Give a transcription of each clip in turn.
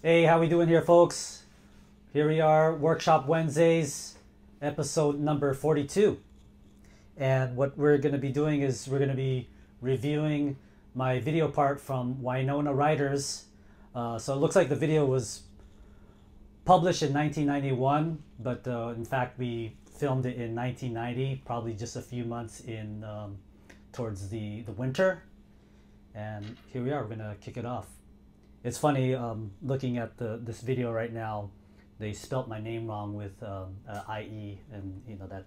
Hey, how we doing here, folks? Here we are, Workshop Wednesdays, episode number 42. And what we're going to be doing is we're going to be reviewing my video part from Winona Ryders. So it looks like the video was published in 1991, but in fact we filmed it in 1990, probably just a few months in towards the winter. And here we are, we're going to kick it off. It's funny, looking at this video right now, they spelt my name wrong with IE, and you know that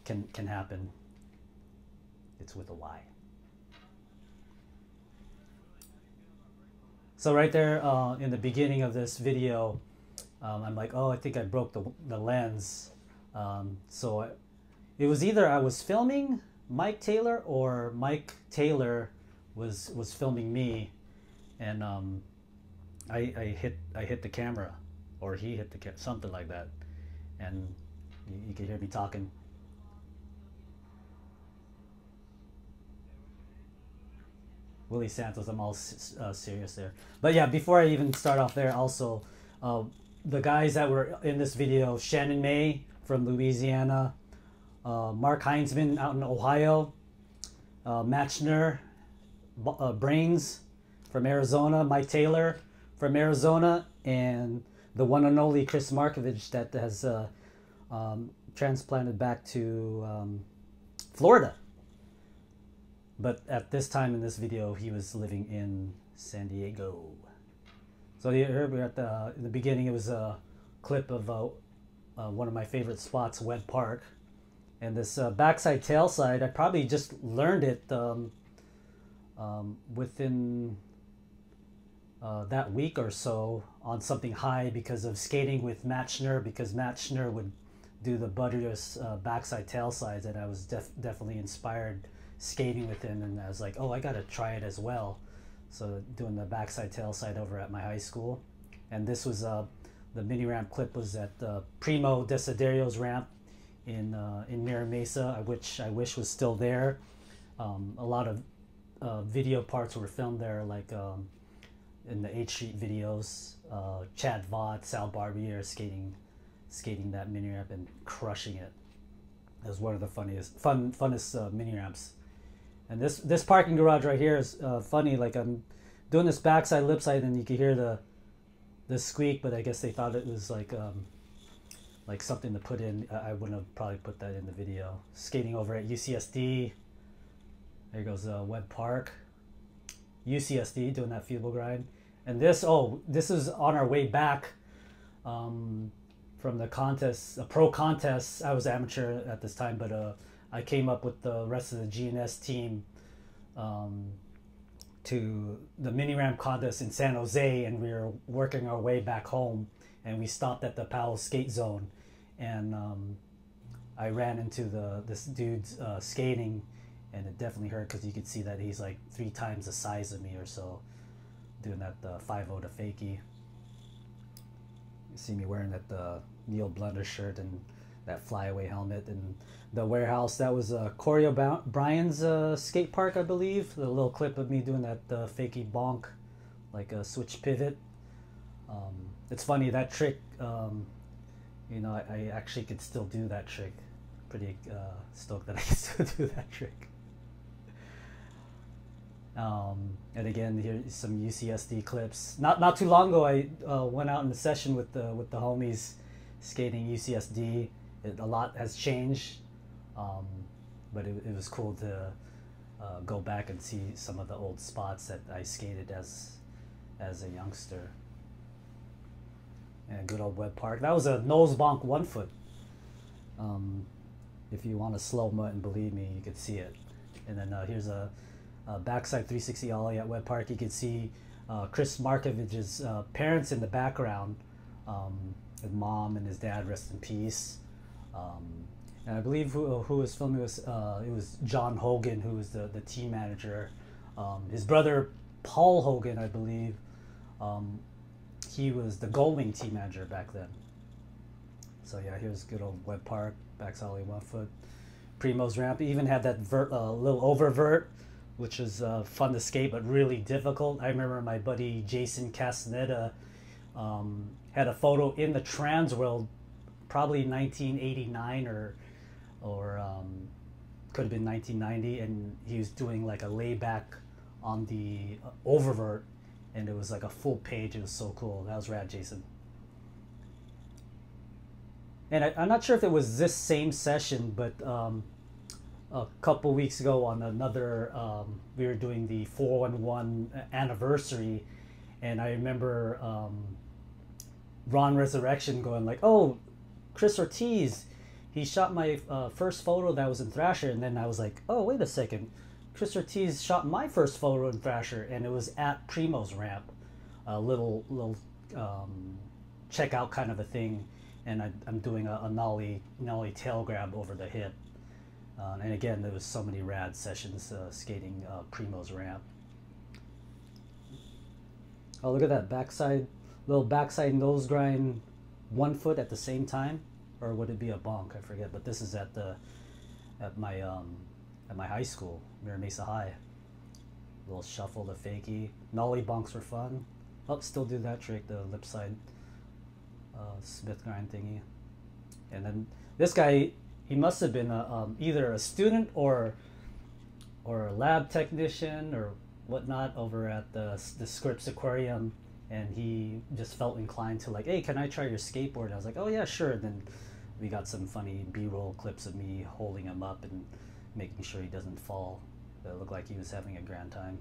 can happen. It's with a Y. So right there in the beginning of this video, I'm like, oh, I think I broke the lens. It was either I was filming Mike Taylor or Mike Taylor was filming me. And I hit the camera, or he hit the camera, something like that, and you can hear me talking. Willy Santos, I'm all serious there. But yeah, before I even start off there, also the guys that were in this video: Shannon May from Louisiana, Mark Heintzman out in Ohio, Matt Schnurr, Brains from Arizona, Mike Taylor from Arizona, and the one and only Kris Markovich that has transplanted back to Florida. But at this time in this video, he was living in San Diego. So here we're at in the beginning. It was a clip of one of my favorite spots, Wed Park, and this backside tailside. I probably just learned it within that week or so on something high because of skating with Matt Schnurr, because Matt Schnurr would do the butterless backside tailsides, and I was definitely inspired skating with him, and I was like, oh, I gotta try it as well. So doing the backside tailside over at my high school. And this was the mini ramp clip was at Primo Desiderio's ramp in Mira Mesa, which I wish was still there. A lot of video parts were filmed there, like in the 8th Street videos. Chad Vaught, Sal Barbier skating that mini ramp and crushing it. It was one of the funnest mini ramps. And this parking garage right here is funny. Like, I'm doing this backside lip side, and you can hear the squeak, but I guess they thought it was like something to put in. I wouldn't have probably put that in the video. Skating over at UCSD. There goes Wed Park. UCSD doing that field grind. And this is on our way back from the contest, a pro contest. I was amateur at this time, but I came up with the rest of the GNS team to the mini ramp contest in San Jose, and we were working our way back home, and we stopped at the Powell skate zone, and I ran into this dude's skating, and it definitely hurt because you could see that he's like 3 times the size of me or so, doing that 5-0 to fakie. You see me wearing that Neil Blunder shirt and that flyaway helmet. And the warehouse, that was Corey Bryan's skate park, I believe. The little clip of me doing that fakie bonk, like a switch pivot. It's funny, that trick, you know, I actually could still do that trick. Pretty stoked that I can still do that trick. And again, here's some UCSD clips. Not too long ago, I went out in a session with the homies skating UCSD. A lot has changed, but it was cool to go back and see some of the old spots that I skated as a youngster. And good old Wed Park. That was a nose bonk 1 foot. If you want to slow-mo it and believe me, you could see it. And then here's a backside 360 ollie at Wed Park. You can see Kris Markovich's parents in the background. His mom and his dad, rest in peace. And I believe who was filming was it was John Hogan, who was the team manager. His brother Paul Hogan, I believe, he was the Goldwing team manager back then. So yeah, here's good old Wed Park, backside ollie 1 foot. Primo's ramp. It even had that little oververt, which was fun to skate but really difficult. I remember my buddy Jason Castaneda had a photo in the trans world, probably 1989 or could have been 1990, and he was doing like a layback on the oververt, and it was like a full page. It was so cool. That was rad, Jason. And I'm not sure if it was this same session, but a couple weeks ago on another, we were doing the 411 anniversary, and I remember Ron Resurrection going like, "Oh, Chris Ortiz, he shot my first photo that was in Thrasher," and then I was like, "Oh, wait a second, Chris Ortiz shot my first photo in Thrasher," and it was at Primo's ramp, a little checkout kind of a thing, and I'm doing a nollie tail grab over the hip, and again there was so many rad sessions skating Primo's ramp. Oh, look at that backside, little backside nose grind, 1 foot at the same time, or would it be a bonk? I forget. But this is at my high school, Mira Mesa High. Little shuffle, the fakie, nollie bonks were fun. Oh, still do that trick, the lip side Smith grind thingy. And then this guy, he must have been either a student or a lab technician or whatnot over at the Scripps Aquarium, and he just felt inclined to like, "Hey, can I try your skateboard?" And I was like, "Oh yeah, sure." And then we got some funny B-roll clips of me holding him up and making sure he doesn't fall. It looked like he was having a grand time.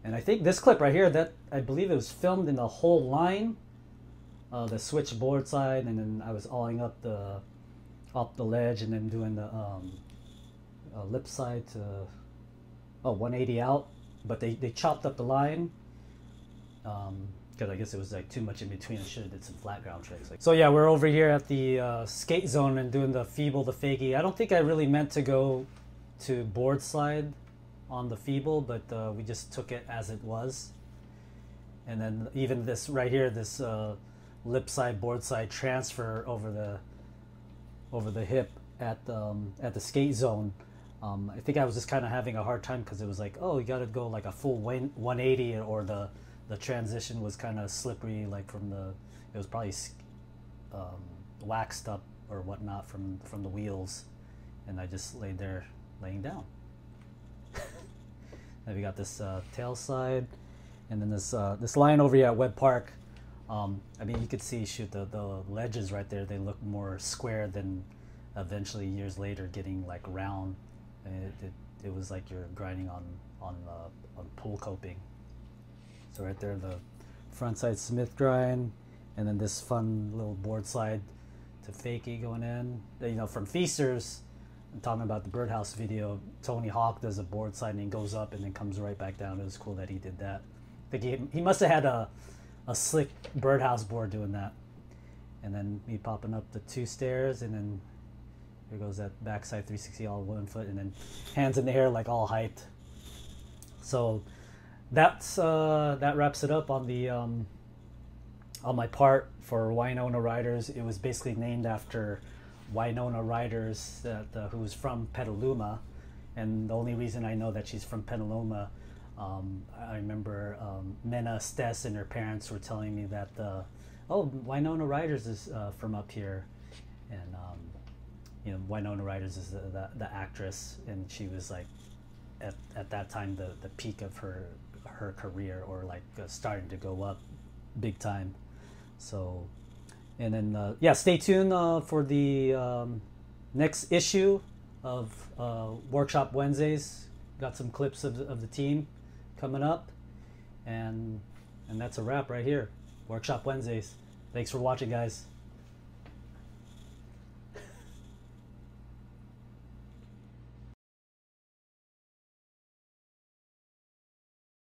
And I think this clip right here, that I believe it was filmed in the whole line, the switchboard side, and then I was awing up the ledge and then doing the lip side to 180 out, but they chopped up the line because I guess it was like too much in between. I should have did some flat ground tricks. So yeah, we're over here at the skate zone and doing the feeble, the fakie. I don't think I really meant to go to board slide on the feeble, but we just took it as it was. And then even this right here, this lip side, board side transfer over the hip at the skate zone. I think I was just kind of having a hard time because it was like, oh, you got to go like a full 180, or the transition was kind of slippery, like it was probably waxed up or whatnot from the wheels, and I just laid there laying down. Then we got this tail side, and then this line over here at Webb Park. I mean, you could see, shoot, the ledges right there, they look more square than eventually years later getting like round. It was like you're grinding on pool coping. So right there, the front side Smith grind, and then this fun little board slide to fakie going in. You know, from Feasters, I'm talking about the Birdhouse video, Tony Hawk does a board slide and he goes up and then comes right back down. It was cool that he did that. I think he must have had a slick Birdhouse board doing that. And then me popping up the 2 stairs, and then here goes that backside 360 all 1 foot, and then hands in the air like all hyped. So that wraps it up on the on my part for Winona Ryders. It was basically named after Winona Ryders, who was from Petaluma, and the only reason I know that she's from Petaluma, I remember Mena Stess and her parents were telling me that Winona Ryders is from up here, and you know, Winona Ryders is the actress, and she was like at that time the peak of her career, or like starting to go up big time. So, and then yeah, stay tuned for the next issue of Workshop Wednesdays. Got some clips of the team coming up, and that's a wrap right here. Workshop Wednesdays. Thanks for watching, guys.